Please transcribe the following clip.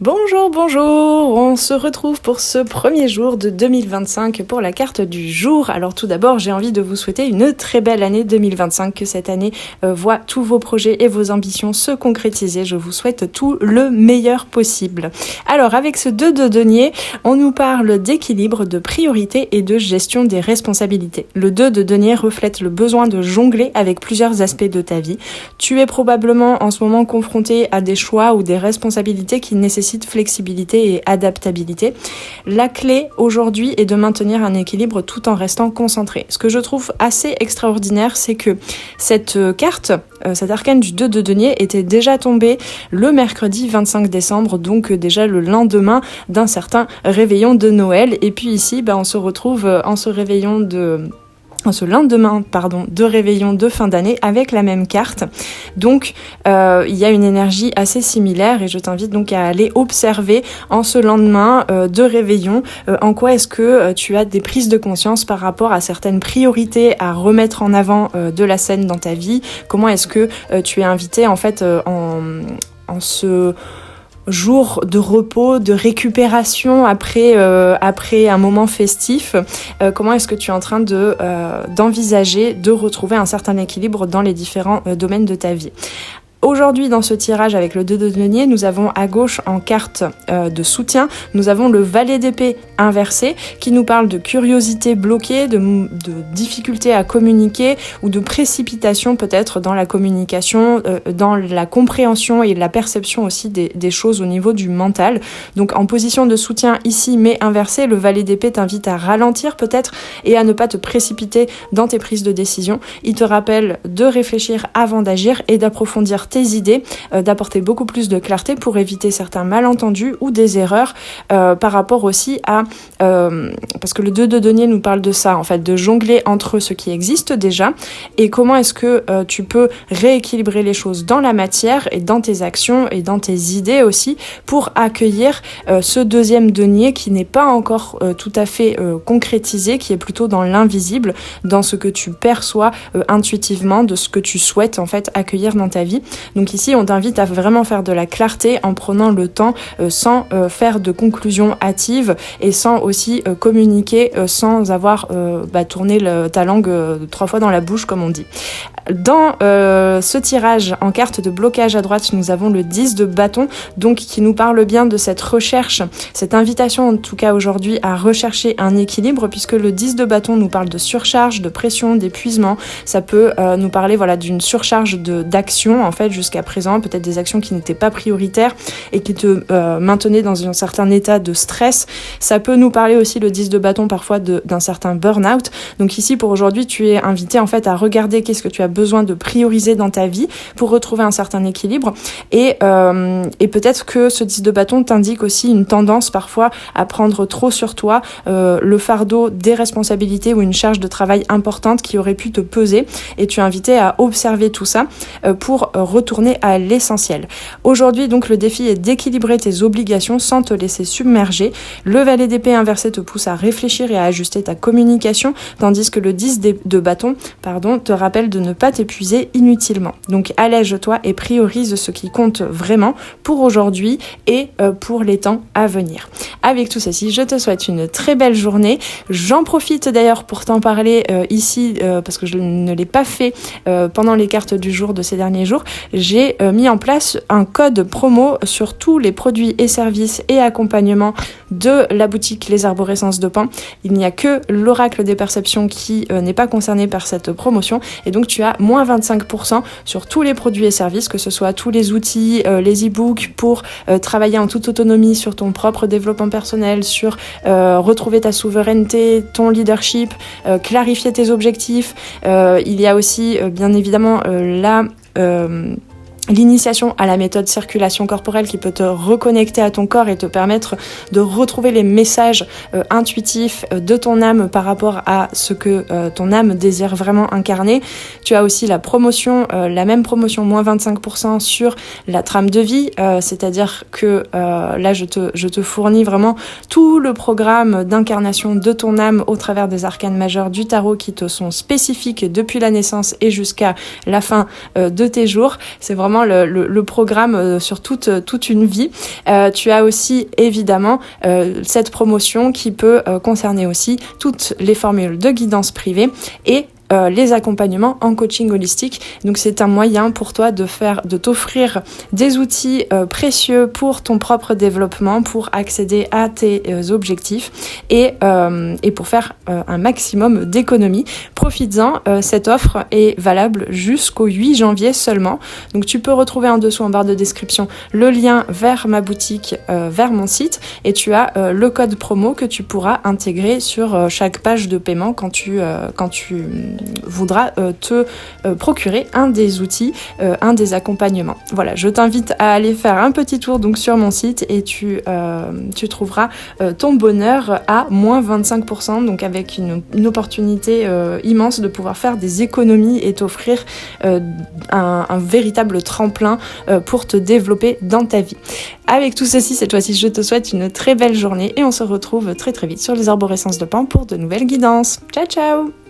Bonjour, bonjour, on se retrouve pour ce premier jour de 2025 pour la carte du jour. Alors tout d'abord, j'ai envie de vous souhaiter une très belle année 2025, que cette année voit tous vos projets et vos ambitions se concrétiser. Je vous souhaite tout le meilleur possible. Alors avec ce 2 de denier, on nous parle d'équilibre, de priorité et de gestion des responsabilités. Le 2 de denier reflète le besoin de jongler avec plusieurs aspects de ta vie. Tu es probablement en ce moment confronté à des choix ou des responsabilités qui nécessitent flexibilité et adaptabilité. La clé aujourd'hui est de maintenir un équilibre tout en restant concentré. Ce que je trouve assez extraordinaire, c'est que cette carte, cet arcane du 2 de denier était déjà tombé le mercredi 25 décembre, donc déjà le lendemain d'un certain réveillon de Noël. Et puis ici, on se retrouve en ce lendemain de réveillon de fin d'année avec la même carte. Donc il y a une énergie assez similaire et je t'invite donc à aller observer en ce lendemain de réveillon en quoi est-ce que tu as des prises de conscience par rapport à certaines priorités à remettre en avant de la scène dans ta vie. Comment est-ce que tu es invité en fait en ce jour de repos, de récupération après un moment festif. Comment est-ce que tu es en train d'envisager de retrouver un certain équilibre dans les différents domaines de ta vie? Aujourd'hui, dans ce tirage avec le 2 de denier, nous avons à gauche en carte de soutien, nous avons le valet d'épée inversé qui nous parle de curiosité bloquée, de difficulté à communiquer ou de précipitation peut-être dans la communication, dans la compréhension et la perception aussi des choses au niveau du mental. Donc en position de soutien ici mais inversé, le valet d'épée t'invite à ralentir peut-être et à ne pas te précipiter dans tes prises de décision. Il te rappelle de réfléchir avant d'agir et d'approfondir tes idées, d'apporter beaucoup plus de clarté pour éviter certains malentendus ou des erreurs par rapport aussi à parce que le 2 de denier nous parle de ça en fait, de jongler entre ce qui existe déjà et comment est-ce que tu peux rééquilibrer les choses dans la matière et dans tes actions et dans tes idées aussi pour accueillir ce deuxième denier qui n'est pas encore tout à fait concrétisé, qui est plutôt dans l'invisible, dans ce que tu perçois intuitivement de ce que tu souhaites en fait accueillir dans ta vie. Donc ici, on t'invite à vraiment faire de la clarté en prenant le temps sans faire de conclusions hâtives et sans aussi communiquer sans avoir tourné ta langue 3 fois dans la bouche, comme on dit. Dans ce tirage en carte de blocage à droite, nous avons le 10 de bâton, donc qui nous parle bien de cette recherche, cette invitation en tout cas aujourd'hui à rechercher un équilibre, puisque le 10 de bâton nous parle de surcharge, de pression, d'épuisement. Ça peut nous parler d'une surcharge d'action en fait jusqu'à présent, peut-être des actions qui n'étaient pas prioritaires et qui te maintenaient dans un certain état de stress. Ça peut nous parler aussi le 10 de bâton parfois d'un certain burn-out. Donc ici pour aujourd'hui, tu es invité en fait à regarder qu'est-ce que tu as besoin de prioriser dans ta vie pour retrouver un certain équilibre et peut-être que ce 10 de bâton t'indique aussi une tendance parfois à prendre trop sur toi le fardeau des responsabilités ou une charge de travail importante qui aurait pu te peser et tu es invité à observer tout ça pour retourner à l'essentiel. Aujourd'hui donc le défi est d'équilibrer tes obligations sans te laisser submerger. Le valet d'épée inversé te pousse à réfléchir et à ajuster ta communication tandis que le 10 de bâton te rappelle de ne pas t'épuiser inutilement. Donc allège-toi et priorise ce qui compte vraiment pour aujourd'hui et pour les temps à venir. Avec tout ceci, je te souhaite une très belle journée. J'en profite d'ailleurs pour t'en parler ici parce que je ne l'ai pas fait pendant les cartes du jour de ces derniers jours. J'ai mis en place un code promo sur tous les produits et services et accompagnements de la boutique Les Arborescences de Pan. Il n'y a que l'oracle des perceptions qui n'est pas concerné par cette promotion et donc tu as moins 25% sur tous les produits et services, que ce soit tous les outils, les e-books pour travailler en toute autonomie sur ton propre développement personnel, sur retrouver ta souveraineté, ton leadership, clarifier tes objectifs. Il y a aussi bien évidemment l'initiation à la méthode circulation corporelle qui peut te reconnecter à ton corps et te permettre de retrouver les messages intuitifs de ton âme par rapport à ce que ton âme désire vraiment incarner. Tu as aussi la promotion, la même promotion, moins 25% sur la trame de vie, c'est-à-dire que là je te fournis vraiment tout le programme d'incarnation de ton âme au travers des arcanes majeures du tarot qui te sont spécifiques depuis la naissance et jusqu'à la fin de tes jours. C'est vraiment vraiment le programme sur toute une vie. Tu as aussi évidemment cette promotion qui peut concerner aussi toutes les formules de guidance privée et les accompagnements en coaching holistique. Donc c'est un moyen pour toi de t'offrir des outils précieux pour ton propre développement, pour accéder à tes objectifs et pour faire un maximum d'économies. Profites-en, cette offre est valable jusqu'au 8 janvier seulement. Donc tu peux retrouver en dessous en barre de description le lien vers ma boutique, vers mon site, et tu as le code promo que tu pourras intégrer sur chaque page de paiement quand tu voudras te procurer un des outils, un des accompagnements. Voilà, je t'invite à aller faire un petit tour donc sur mon site et tu trouveras ton bonheur à moins 25%, donc avec une opportunité immense de pouvoir faire des économies et t'offrir un véritable tremplin pour te développer dans ta vie. Avec tout ceci, cette fois-ci, je te souhaite une très belle journée et on se retrouve très très vite sur les arborescences de Pan pour de nouvelles guidances. Ciao ciao!